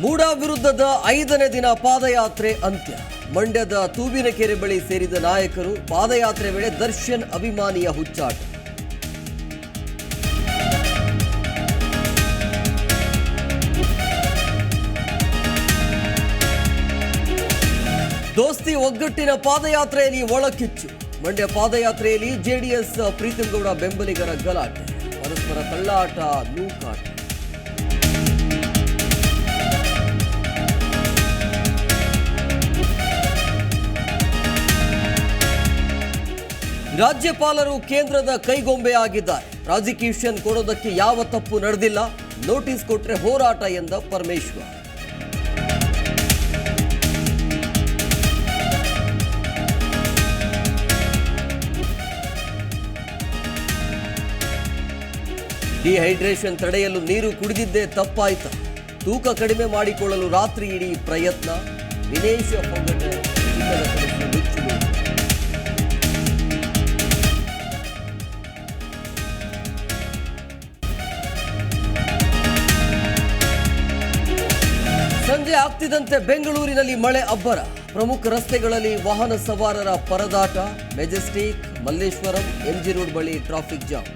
ಮೂಡಾ ವಿರುದ್ಧದ 5ನೇ ದಿನ ಪಾದಯಾತ್ರೆ ಅಂತ್ಯ. ಮಂಡ್ಯದ ತೂಬಿನಕೆರೆ ಬಳಿ ಸೇರಿದ ನಾಯಕರು ಪಾದಯಾತ್ರೆ ವೇಳೆ ದರ್ಶನ್ ಅಭಿಮಾನಿಯ ಹುಚ್ಚಾಟ. ದೋಸ್ತಿ ಒಗ್ಗಟ್ಟಿನ ಪಾದಯಾತ್ರೆಯಲ್ಲಿ ಒಳಕಿಚ್ಚು. ಮಂಡ್ಯ ಪಾದಯಾತ್ರೆಯಲ್ಲಿ ಜೆಡಿಎಸ್ ಪ್ರೀತಂಗೌಡ ಬೆಂಬಲಿಗರ ಗಲಾಟೆ, ಪರಸ್ಪರ ತಳ್ಳಾಟ, ನೂಕಾಟ. ರಾಜ್ಯಪಾಲರು ಕೇಂದ್ರದ ಕೈಗೊಂಬೆ ಆಗಿದ್ದಾರೆ. ಪ್ರಾಸಿಕ್ಯೂಷನ್ ಕೊಡೋದಕ್ಕೆ ಯಾವ ತಪ್ಪು ನಡೆದಿಲ್ಲ, ನೋಟಿಸ್ ಕೊಟ್ರೆ ಹೋರಾಟ ಎಂದ ಪರಮೇಶ್ವರ್. ಡಿಹೈಡ್ರೇಷನ್ ತಡೆಯಲು ನೀರು ಕುಡಿದಿದ್ದೇ ತಪ್ಪಾಯ್ತ, ತೂಕ ಕಡಿಮೆ ಮಾಡಿಕೊಳ್ಳಲು ರಾತ್ರಿ ಇಡೀ ಪ್ರಯತ್ನ. ವಿನೇಶ ಹೊಂಗಟೆ ನುಚ್ಚುಲು. ಸಂಜೆ ಆಗ್ತಿದ್ದಂತೆ ಬೆಂಗಳೂರಿನಲ್ಲಿ ಮಳೆ ಅಬ್ಬರ. ಪ್ರಮುಖ ರಸ್ತೆಗಳಲ್ಲಿ ವಾಹನ ಸವಾರರ ಪರದಾಟ. ಮೆಜೆಸ್ಟಿಕ್, ಮಲ್ಲೇಶ್ವರಂ, ಎಂಜಿ ರೋಡ್ ಬಳಿ ಟ್ರಾಫಿಕ್ ಜಾಮ್.